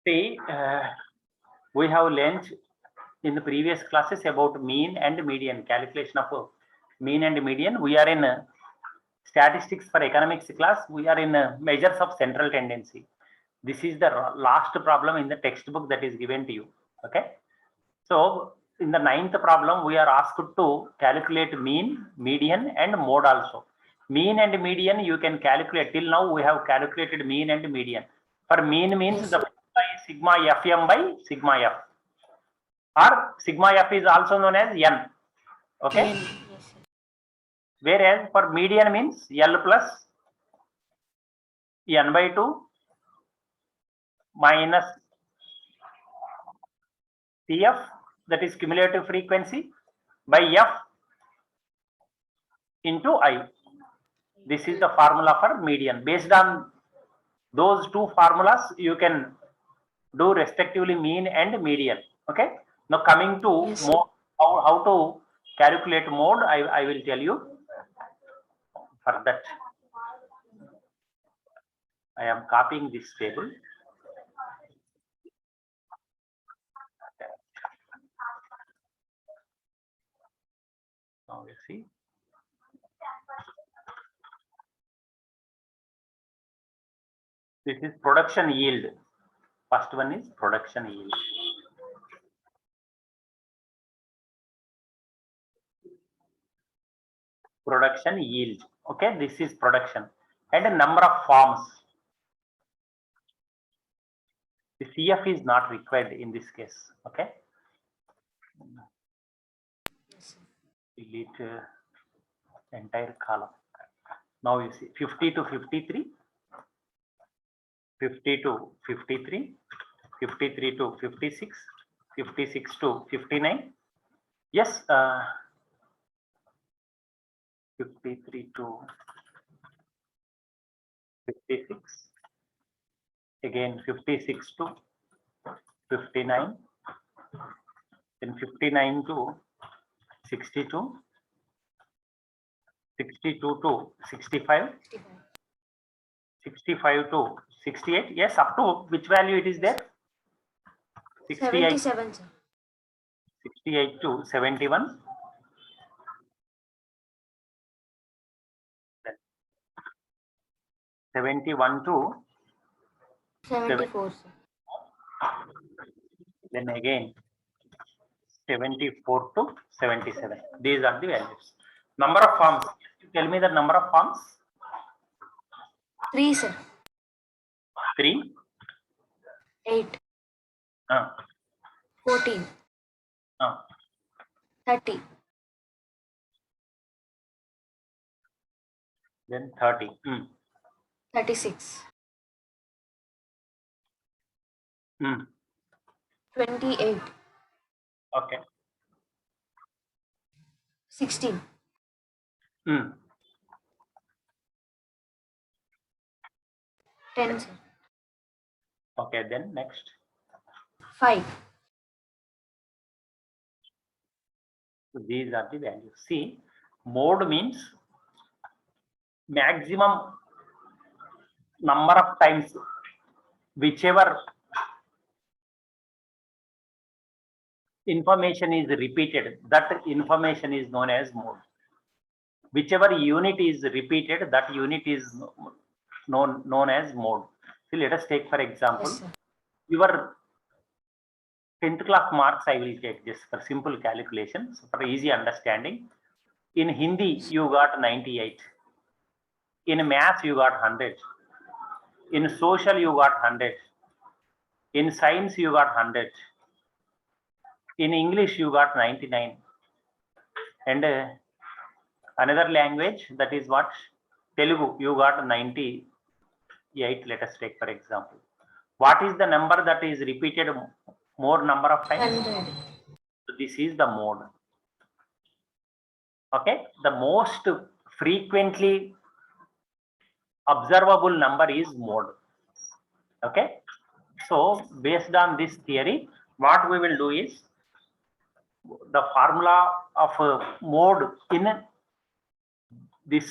See, we have learned in the previous classes about mean and median, calculation of mean and median. We are in statistics for economics class. We are in measures of central tendency. This is the last problem in the textbook that is given to you. Okay. So in the 9th problem, we are asked to calculate mean, median and mode also. Mean and median you can calculate. Till now we have calculated mean and median. For mean means the sigma fm by sigma f, or sigma f is also known as n. Okay. Yes, sir. Whereas for median means L plus n by 2 minus Cf, that is cumulative frequency, by f into I. This is the formula for median. Based on those two formulas, you can do respectively mean and median. Okay. Now coming to Yes, mode, how to calculate mode, I will tell you. For that, I am copying this table. Now you see. This is production yield. First one is production yield. Production yield. Okay, this is production. And a number of farms. The CF is not required in this case. Okay. Delete entire column. Now you see 50 to 53, 50 to 53, 53 to 56, 56 to 59. Yes, 53 to 56. Again 56 to 59. Then 59 to 62. 62 to 65. 65 to 68. Yes, up to which value it is there? 68. 77, sir. 68 to 71. Then 71 to 74, sir. then again 74 to 77. These are the values. Number of farms. Tell me the number of farms. 3, sir. 3. 8. 14. 30. Then 30. 36. 28. Okay. 16. 10, sir. Okay, then next. 5. So these are the values. See, mode means maximum number of times whichever information is repeated, that information is known as mode. Whichever unit is repeated, that unit is known as mode. So let us take for example, Yes, sir. your 10th class marks I will take just for simple calculations for easy understanding. In Hindi you got 98. In maths you got 100. In social you got 100. In science you got 100. In English you got 99. And another language, that is what? Telugu, you got 98. Let us take for example. What is the number that is repeated more number of times? 100. So this is the mode. Okay, the most frequently observable number is mode. Okay, so based on this theory, what we will do is the formula of mode in this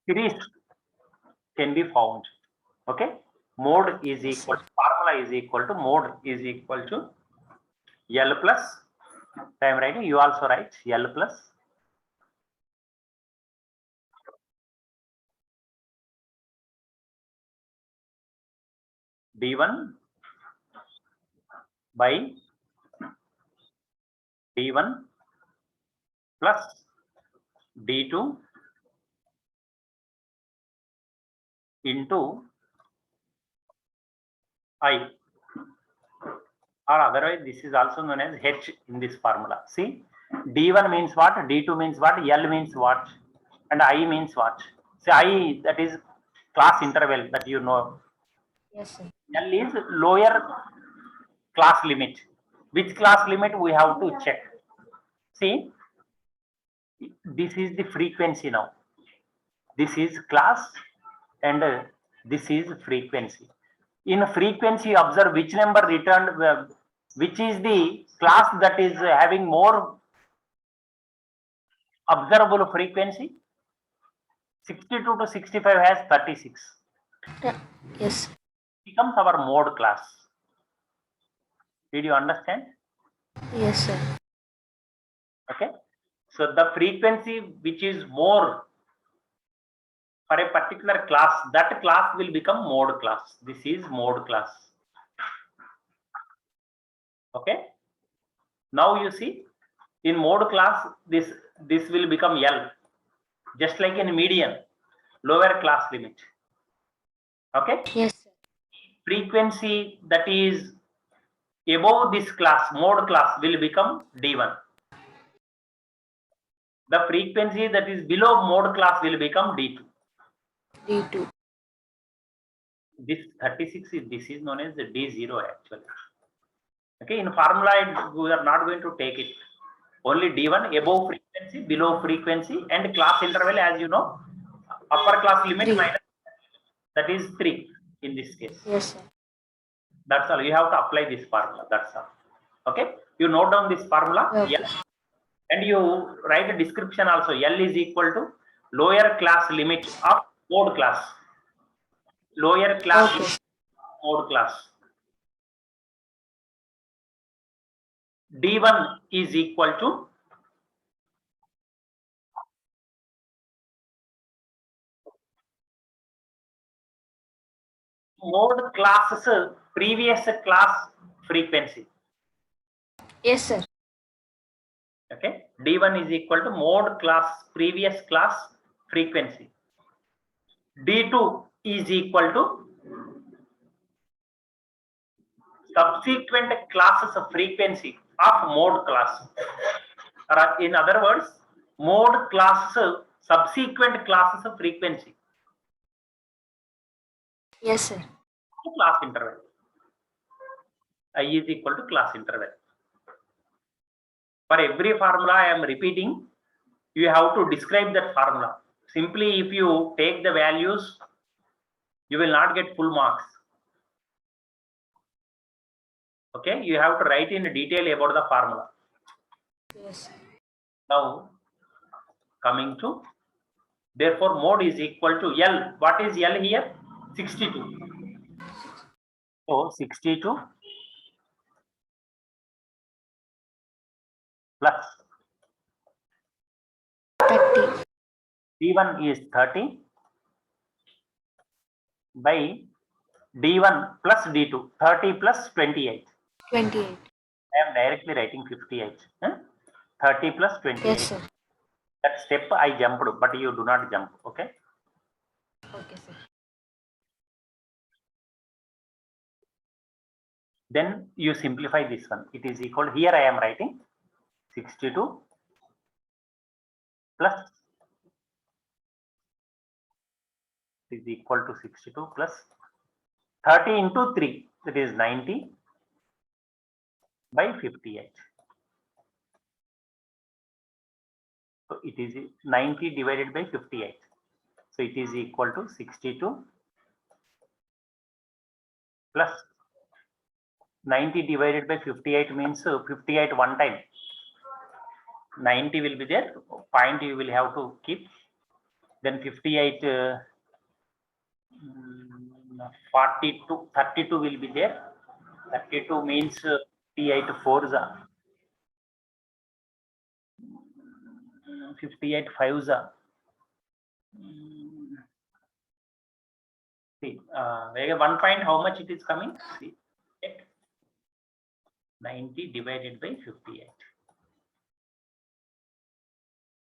series can be found. Okay, mode is equal to is equal to mode is equal to L plus, I am writing, you also write L plus D1 by D1 plus D2 into I, or otherwise this is also known as H in this formula. See, D1 means what, D2 means what, L means what, and I means what. See, I, that is class interval that you know. Yes, sir. L is lower class limit. Which class limit we have to check? See, this is the frequency now. This is class and this is frequency. In frequency, observe which number returned, which is the class that is having more observable frequency. 62 to 65 has 36. Yes. Becomes our mode class. Did you understand? Yes, sir. Okay. So the frequency which is more for a particular class, that class will become mode class. This is mode class. Okay. Now you see, in mode class, this will become L, just like in median, lower class limit. Okay. Yes, sir. Frequency that is above this class, mode class, will become D1. The frequency that is below mode class will become D2. D2. This 36 is, this is known as the D0 actually. Okay, in formula we are not going to take it. Only D1 above frequency, below frequency, and class interval, as you know, upper class limit 3. minus, that is 3 in this case. Yes, sir. That's all. You have to apply this formula. That's all. Okay. You note down this formula. Okay. L, and you write a description also. L is equal to lower class limit of mode class. Lower class Okay. limit of mode class. D1 is equal to mode classes previous class frequency. Yes, sir. Okay. D1 is equal to mode class previous class frequency. D2 is equal to subsequent classes of frequency of mode class. Or in other words, mode classes, subsequent classes of frequency. Yes, sir. Class interval. I is equal to class interval. For every formula I am repeating, you have to describe that formula. Simply if you take the values, you will not get full marks. Okay, you have to write in detail about the formula. Yes. Now, coming to, therefore mode is equal to L. What is L here? 62. So 62 plus 30. D1 is 30 by D1 plus D2, 30 plus 28. 28. I am directly writing 58. 30 plus 28. Yes, sir. That step I jumped, but you do not jump. Okay. Okay, sir. Then you simplify this one. It is equal, here I am writing 62 plus is equal to 62 plus 30 into 3, that is 90 by 58. So it is 90 divided by 58. So it is equal to 62 plus 90 divided by 58 means 58 one time. 90 will be there, point you will have to keep. Then 58, 42, 32 will be there. 32 means 58 fours are 58 fives are. See, 1 point, how much it is coming? See, 90 divided by 58.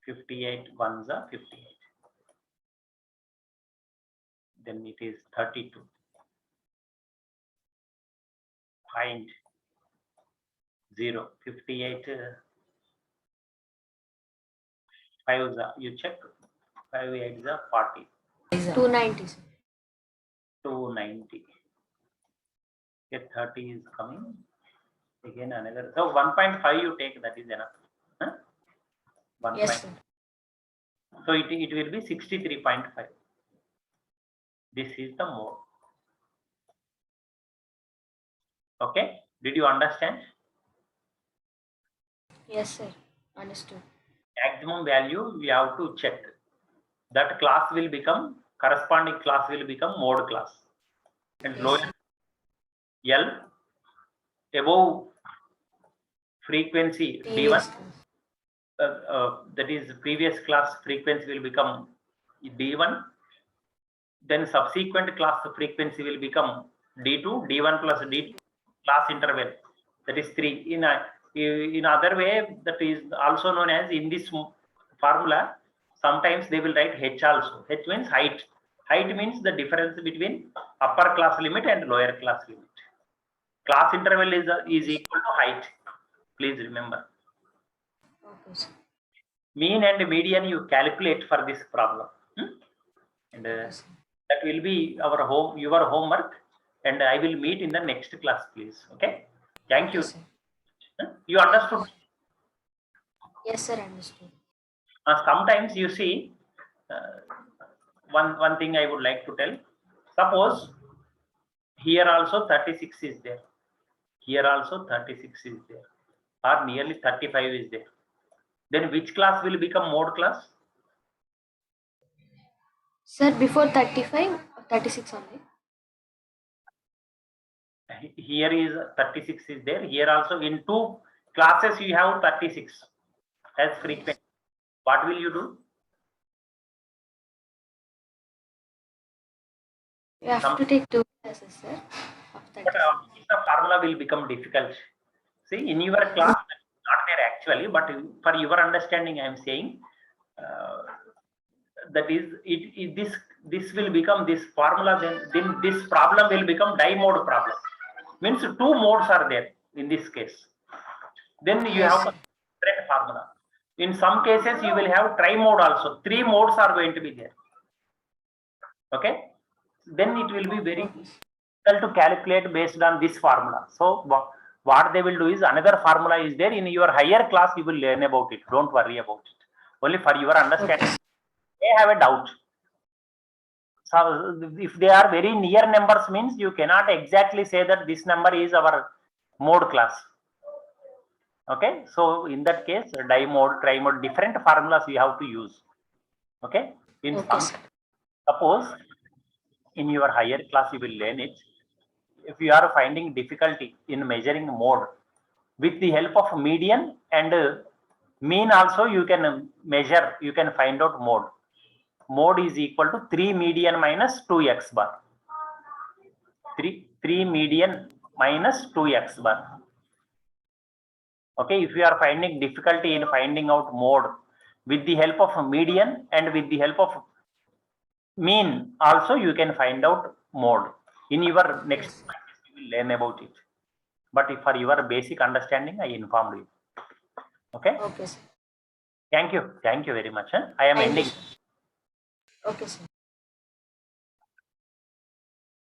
58 ones are 58. Then it is 32. Find 0. 58 fives are, you check. 5 8s are 40. 290, sir. 290. Okay, 30 is coming. Again another. So 1.5 you take, that is enough. Huh? 1. Yes, sir. So it will be 63.5. This is the mode. Okay. Did you understand? Yes, sir. Understood. Maximum value we have to check. That class will become, corresponding class will become mode class. And Yes, lower sir. L, above frequency D1, Previous class. that is previous class frequency will become D1. Then subsequent class frequency will become D2, D1 plus D2 class interval. That is 3. In other way, that is also known as, in this formula, sometimes they will write H also. H means height. Height means the difference between upper class limit and lower class limit. Class interval is equal to height. Please remember. Okay, sir. Mean and median you calculate for this problem. And Okay, sir. that will be your homework, and I will meet in the next class, please. Okay. Thank you. Okay, sir. You understood? Yes, sir. Understood. Sometimes you see, one thing I would like to tell. Suppose here also 36 is there. Here also 36 is there, or nearly 35 is there. Then which class will become mode class? Sir, before 35, 36 only. Here is 36 is there. Here also in 2 classes you have 36 as frequency. What will you do? You have to take 2 classes, sir. Of But 36. the formula will become difficult. See, in your class, not there actually, but for your understanding, I am saying that is this will become this formula. Then this problem will become dimode problem. Means 2 modes are there in this case. Then you Yes, have sir. a different formula. In some cases, you will have tri-mode also. 3 modes are going to be there. Okay. Then it will be very difficult to calculate based on this formula. So what they will do is, another formula is there in your higher class. You will learn about it. Don't worry about it. Only for your understanding, they have a doubt. So if they are very near numbers, means you cannot exactly say that this number is our mode class. Okay, so in that case, dimode, trimode, different formulas you have to use. Okay, in Okay, some, sir. suppose in your higher class you will learn it. If you are finding difficulty in measuring mode, with the help of median and mean also you can measure, you can find out mode. Mode is equal to 3 median minus 2x bar. 3 median minus 2x bar. Okay, if you are finding difficulty in finding out mode, with the help of median and with the help of mean also you can find out mode. In your next practice you will learn about it, but for your basic understanding I informed you. Okay. Okay, sir. Thank you very much. I am Thank you, ending. sir. Okay, sir.